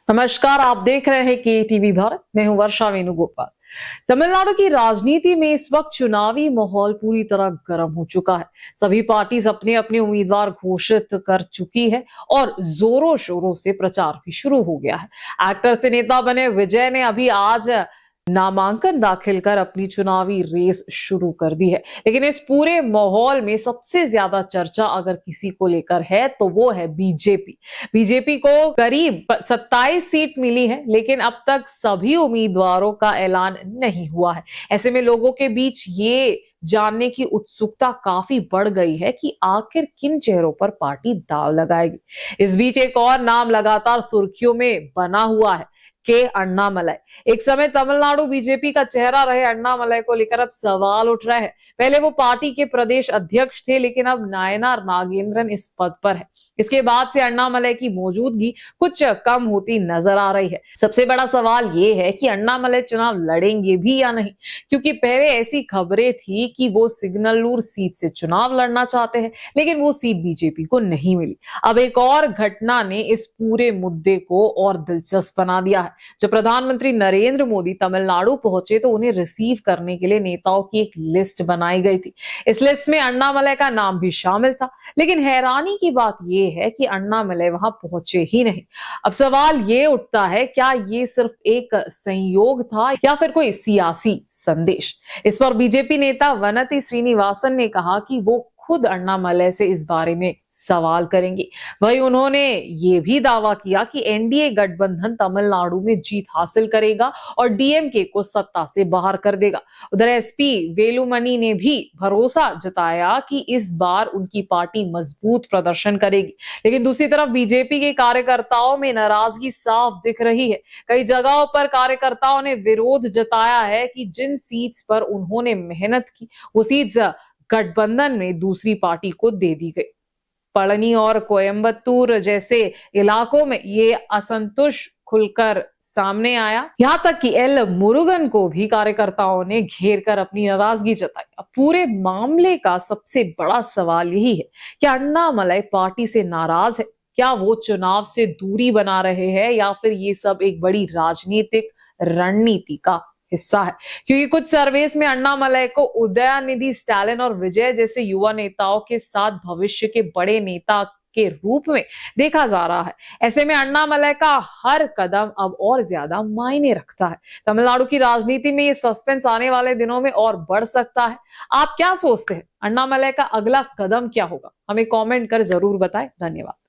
नमस्कार, आप देख रहे हैं के टीवी भारत। मैं हूं वर्षा वेणुगोपाल। तमिलनाडु की राजनीति में इस वक्त चुनावी माहौल पूरी तरह गर्म हो चुका है। सभी पार्टीज अपने अपने उम्मीदवार घोषित कर चुकी है और जोरों शोरों से प्रचार भी शुरू हो गया है। एक्टर से नेता बने विजय ने अभी आज नामांकन दाखिल कर अपनी चुनावी रेस शुरू कर दी है। लेकिन इस पूरे माहौल में सबसे ज्यादा चर्चा अगर किसी को लेकर है तो वो है बीजेपी। बीजेपी को करीब 27 सीट मिली है, लेकिन अब तक सभी उम्मीदवारों का ऐलान नहीं हुआ है। ऐसे में लोगों के बीच ये जानने की उत्सुकता काफी बढ़ गई है कि आखिर किन चेहरों पर पार्टी दांव लगाएगी। इस बीच एक और नाम लगातार सुर्खियों में बना हुआ है, के अण्णामलई। एक समय तमिलनाडु बीजेपी का चेहरा रहे अण्णामलई को लेकर अब सवाल उठ रहे हैं। पहले वो पार्टी के प्रदेश अध्यक्ष थे, लेकिन अब नायनार नागेंद्रन इस पद पर है। इसके बाद से अण्णामलई की मौजूदगी कुछ कम होती नजर आ रही है। सबसे बड़ा सवाल ये है कि अण्णामलई चुनाव लड़ेंगे भी या नहीं, क्योंकि पहले ऐसी खबरें थी कि वो सिग्नलूर सीट से चुनाव लड़ना चाहते हैं, लेकिन वो सीट बीजेपी को नहीं मिली। अब एक और घटना ने इस पूरे मुद्दे को और दिलचस्प बना दिया है। जब प्रधानमंत्री नरेंद्र मोदी तमिलनाडु पहुंचे तो उन्हें रिसीव करने के लिए नेताओं की एक लिस्ट बनाई गई थी। इस लिस्ट में अण्णामलई का नाम भी शामिल था, लेकिन हैरानी की बात यह है कि अण्णामलई वहां पहुंचे ही नहीं। अब सवाल ये उठता है, क्या ये सिर्फ एक संयोग था या फिर कोई सियासी संदेश? इस पर बीजेपी नेता वनती श्रीनिवासन ने कहा कि वो खुद अण्णामलई से इस बारे में सवाल करेंगे। वहीं उन्होंने ये भी दावा किया कि एनडीए गठबंधन तमिलनाडु में जीत हासिल करेगा और डीएमके को सत्ता से बाहर कर देगा। उधर एसपी वेलुमणि ने भी भरोसा जताया कि इस बार उनकी पार्टी मजबूत प्रदर्शन करेगी। लेकिन दूसरी तरफ बीजेपी के कार्यकर्ताओं में नाराजगी साफ दिख रही है। कई जगहों पर कार्यकर्ताओं ने विरोध जताया है कि जिन सीट्स पर उन्होंने मेहनत की वो सीट्स गठबंधन में दूसरी पार्टी को दे दी गई। पళని और कोयम्बतूर जैसे इलाकों में ये असंतोष खुलकर सामने आया। यहां तक कि एल मुरुगन को भी कार्यकर्ताओं ने घेर कर अपनी नाराजगी जताई। अब पूरे मामले का सबसे बड़ा सवाल यही है कि अण्णामलई पार्टी से नाराज है। क्या वो चुनाव से दूरी बना रहे हैं या फिर ये सब एक बड़ी राजनीतिक रणनीति का हिस्सा है? क्योंकि कुछ सर्वेस में अण्णामलई को उदयनिधि स्टालिन और विजय जैसे युवा नेताओं के साथ भविष्य के बड़े नेता के रूप में देखा जा रहा है। ऐसे में अण्णामलई का हर कदम अब और ज्यादा मायने रखता है। तमिलनाडु की राजनीति में ये सस्पेंस आने वाले दिनों में और बढ़ सकता है। आप क्या सोचते हैं? अण्णामलई का अगला कदम क्या होगा? हमें कमेंट कर जरूर बताएं। धन्यवाद।